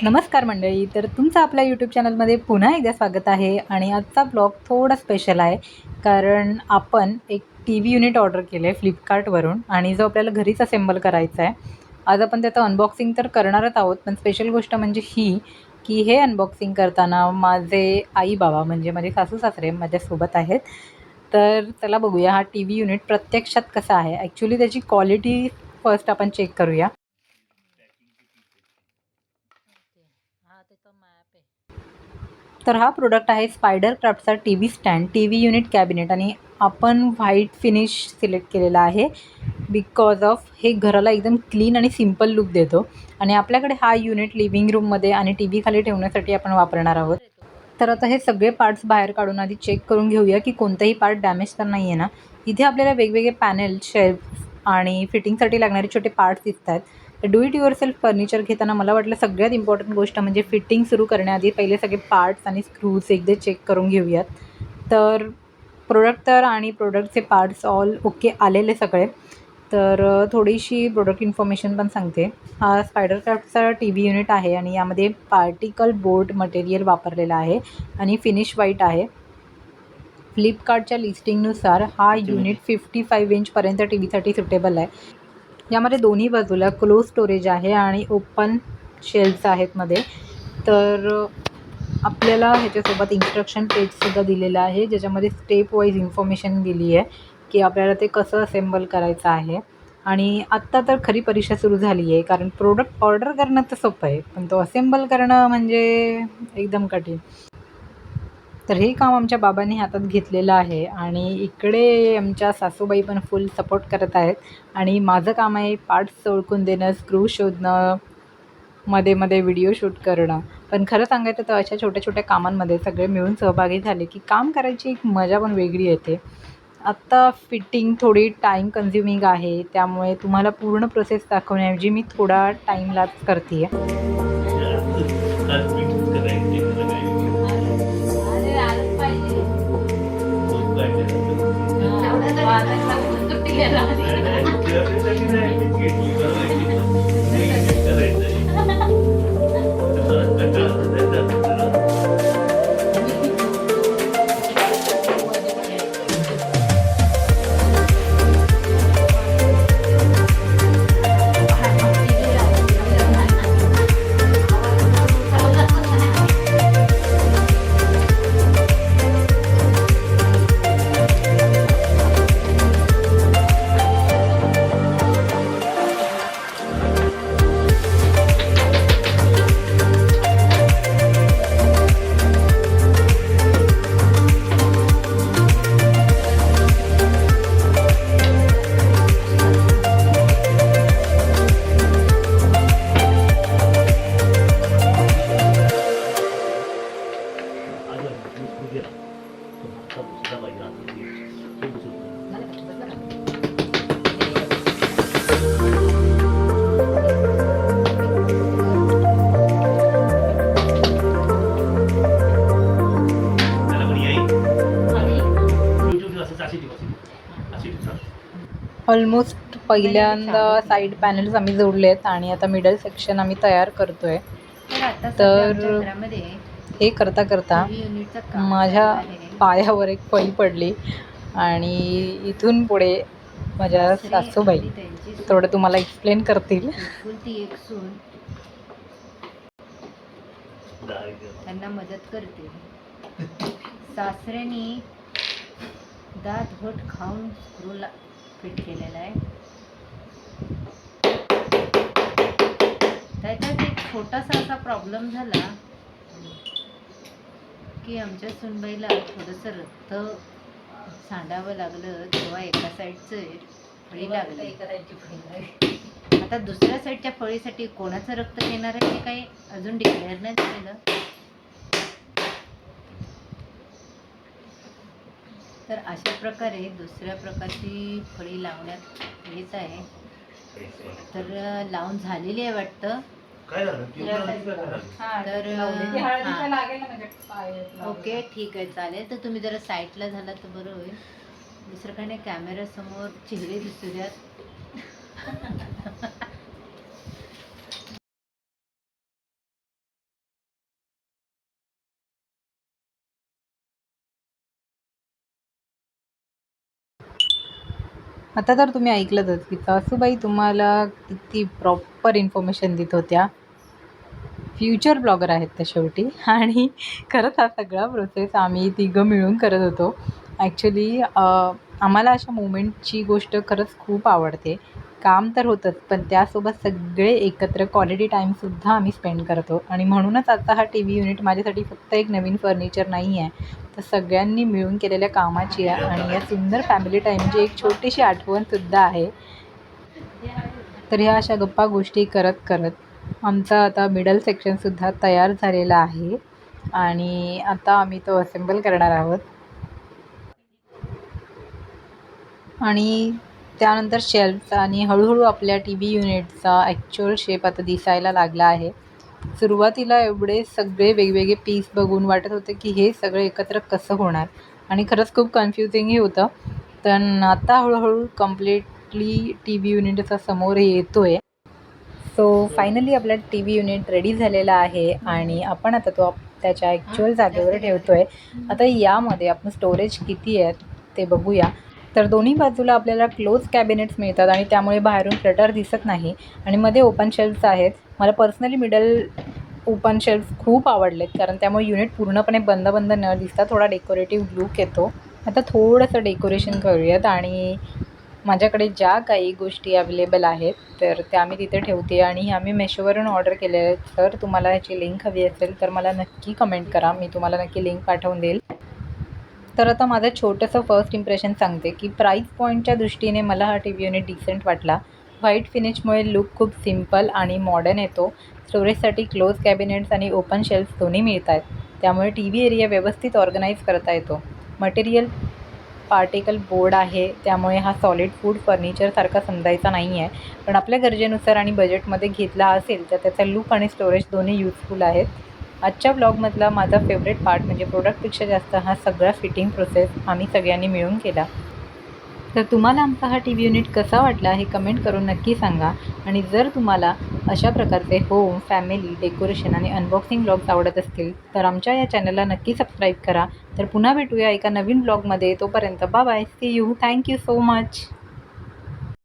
नमस्कार मंडळी, तर तुमचं आपल्या यूट्यूब चॅनलमध्ये पुन्हा एकदा स्वागत आहे. आणि आजचा ब्लॉग थोडा स्पेशल आहे, कारण आपण एक TV युनिट ऑर्डर केलं आहे फ्लिपकार्टवरून आणि जो आपल्याला घरीच असेंबल करायचा आहे. आज आपण त्याचं अनबॉक्सिंग तर करणारच आहोत, पण स्पेशल गोष्ट म्हणजे ही की हे अनबॉक्सिंग करताना माझे आई बाबा म्हणजे माझे सासू सासरे माझ्यासोबत आहेत. तर चला बघूया हा TV युनिट प्रत्यक्षात कसा आहे. ॲक्च्युली त्याची क्वालिटी फर्स्ट आपण चेक करूया. तर हा प्रोडक्ट आहे स्पायडर क्राफ्टचा TV stand, TV unit cabinet आणि आपण व्हाईट फिनिश सिलेक्ट केलेला आहे बिकॉज ऑफ हे घराला एकदम क्लीन आणि सिम्पल लुक देतो. आणि आपल्याकडे हा युनिट लिव्हिंग रूममध्ये आणि TV खाली ठेवण्यासाठी आपण वापरणार आहोत. तर आता हे सगळे पार्ट्स बाहेर काढून आधी चेक करून घेऊया की कोणताही पार्ट डॅमेज तर नाही आहे ना. इथे आपल्याला वेगवेगळे पॅनल, शेल्फ आणि फिटिंगसाठी लागणारे छोटे पार्ट्स दिसत आहेत. तर do it your self furniture घेताना मला वाटलं सगळ्यात इम्पॉर्टंट गोष्ट म्हणजे फिटिंग सुरू करण्याआधी पहिले सगळे पार्ट्स आणि स्क्रूज एकदा चेक करून घेऊयात. तर प्रोडक्टचे पार्ट्स ऑल ओके आलेले सगळे. तर थोडीशी प्रोडक्ट इन्फॉर्मेशन पण सांगते. हा स्पायडर क्राफ्टचा TV युनिट आहे आणि यामध्ये पार्टिकल बोर्ड मटेरियल वापरलेलं आहे आणि फिनिश व्हाईट आहे. फ्लिपकार्टच्या लिस्टिंगनुसार हा युनिट 55 इंचपर्यंत TVसाठी सुटेबल आहे. यामध्ये दोन्ही बाजूला क्लोज स्टोरेज आहे आणि ओपन शेल्फ्स आहेत मध्ये. तर आपल्याला ह्याच्यासोबत इन्स्ट्रक्शन पेजसुद्धा दिलेलं आहे, ज्याच्यामध्ये स्टेप वाईज इन्फॉर्मेशन दिली आहे की आपल्याला ते कसं असेंबल करायचं आहे. आणि आत्ता तर खरी परीक्षा सुरू झाली आहे, कारण प्रोडक्ट ऑर्डर करणं तर सोपं आहे, पण तो असेंबल करणं म्हणजे एकदम कठीण. तर हे काम आमच्या बाबांनी हातात घेतलेलं आहे आणि इकडे आमच्या सासूबाई पण फुल सपोर्ट करत आहेत. आणि माझं काम आहे पार्ट्स ओळखून देणं, स्क्रू शोधणं, मध्ये मध्ये व्हिडिओ शूट करणं. पण खरं सांगायचं तर अशा छोट्या छोट्या कामांमध्ये सगळे मिळून सहभागी झाले की काम करायची एक मजा पण वेगळी येते. आत्ता फिटिंग थोडी टाईम कन्झ्युमिंग आहे, त्यामुळे तुम्हाला पूर्ण प्रोसेस दाखवण्याऐवजी मी थोडा टाईम लॅप्स करते आहे. ऑलमोस्ट पहिल्यांदा साईड पॅनल्स आम्ही जोडले आहेत आणि आता मिडल सेक्शन आम्ही तयार करतो आहे. तर हे करता करता माझ्या पायावर एक फळी पडली आणि इथून पुढे माझ्या सासूबाई थोडं तुम्हाला एक्सप्लेन करतील. त्यांना मदत करते. सासऱ्यानी दात घोट खाऊन स्क्रूला फिट केलेला आहे. त्याच्यात एक छोटासा असा प्रॉब्लेम झाला की आमच्या सुनबाईला थोडंसं रक्त सांडावं लागलं, तेव्हा एका साईडचं फळी लागली. आता दुसऱ्या साईडच्या फळीसाठी कोणाचं रक्त घेणार आहे हे काही अजून डिक्लेअर नाही झालेलं. तर अशा प्रकारे दुसऱ्या प्रकारची फळी लावण्यात येत आहे. तर लावून झालेली आहे वाटतं. तर ओके, ठीक आहे, चालेल. तर तुम्ही जरा साईडला झाला तर बरं होईल. दुसरं काही नाही, कॅमेऱ्यासमोर चेहरे दिसू द्यात. आता तर तुम्ही ऐकलंच की सासूबाई तुम्हाला किती प्रॉपर इन्फॉर्मेशन देत होत्या. फ्युचर ब्लॉगर आहेत त्या शेवटी. आणि खरंच हा सगळा प्रोसेस आम्ही तिघं मिळून करत होतो. ॲक्च्युली आम्हाला अशा मोमेंटची गोष्ट खरंच खूप आवडते. काम तर होतंच, पण त्यासोबत सगळे एकत्र क्वालिटी टाईमसुद्धा आम्ही स्पेंड करतो आणि म्हणूनच आता हा टी व्ही युनिट माझ्यासाठी फक्त एक नवीन फर्निचर नाही आहे, तर सगळ्यांनी मिळून केलेल्या कामाची आहे आणि या सुंदर फॅमिली टाईमची एक छोटीशी आठवणसुद्धा आहे. तर ह्या अशा गप्पा गोष्टी करत करत आमचा आता मिडल सेक्शनसुद्धा तयार झालेला आहे आणि आता आम्ही तो असेंबल करणार आहोत. आणि त्यानंतर शेल्फ्स आणि हळूहळू आपल्या टी व्ही युनिटचा ॲक्च्युअल शेप आता दिसायला लागला आहे. सुरुवातीला एवढे सगळे वेगवेगळे पीस बघून वाटत होते की हे सगळं एकत्र कसं होणार आणि खरंच खूप कन्फ्युजिंगही होतं. पण आता हळूहळू कम्प्लिटली टी व्ही युनिट असा समोर येतो आहे. सो फायनली आपला टी व्ही युनिट रेडी झालेला आहे आणि आपण आता तो त्याच्या ॲक्च्युअल जागेवर ठेवतो आहे. आता यामध्ये आपण स्टोरेज किती आहे ते बघूया. तर दोन्ही बाजूला आपल्याला क्लोज कॅबिनेट्स मिळतात आणि त्यामुळे बाहेरून क्लटर दिसत नाही आणि मध्ये ओपन शेल्फ्स आहेत. मला पर्सनली मिडल ओपन शेल्फ्स खूप आवडलेत, कारण त्यामुळे युनिट पूर्णपणे बंद बंद न दिसता थोडा डेकोरेटिव्ह लूक येतो. आता थोडंसं डेकोरेशन करूयात आणि माझ्याकडे ज्या काही गोष्टी अवेलेबल आहेत तर त्या मी तिथे ठेवते आणि ह्या मी मेशोवरून ऑर्डर केलेल्या आहेत. तर तुम्हाला ह्याची लिंक हवी असेल तर मला नक्की कमेंट करा, मी तुम्हाला नक्की लिंक पाठवून देईल. तर आता माझं छोटंसं फर्स्ट इम्प्रेशन सांगते की प्राईस पॉईंटच्या दृष्टीने मला हा टी व्ही युनिट डिसेंट वाटला. व्हाईट फिनिशमुळे लूक खूप सिम्पल आणि मॉडर्न येतो. स्टोरेजसाठी क्लोज कॅबिनेट्स आणि ओपन शेल्फ्स दोन्ही मिळत आहेत, त्यामुळे टी व्ही एरिया व्यवस्थित ऑर्गनाईज करता येतो. मटेरियल पार्टिकल बोर्ड आहे, त्यामुळे हा सॉलिड फूड फर्निचरसारखा समजायचा नाही आहे, पण आपल्या गरजेनुसार आणि बजेटमध्ये घेतला असेल तर त्याचा लूक आणि स्टोरेज दोन्ही यूजफुल आहेत. आजच्या ब्लॉगमधला माझा फेवरेट पार्ट म्हणजे प्रोडक्टपेक्षा जास्त हा सगळा फिटिंग प्रोसेस आम्ही सगळ्यांनी मिळून केला. तर तुम्हाला आमचा हा टी व्ही युनिट कसा वाटला हे कमेंट करून नक्की सांगा. आणि जर तुम्हाला अशा प्रकारचे होम, फॅमिली, डेकोरेशन आणि अनबॉक्सिंग ब्लॉग्स आवडत असतील तर आमच्या या चॅनलला नक्की सबस्क्राईब करा. तर पुन्हा भेटूया एका नवीन ब्लॉगमध्ये. तोपर्यंत bye bye, see you, thank you so much.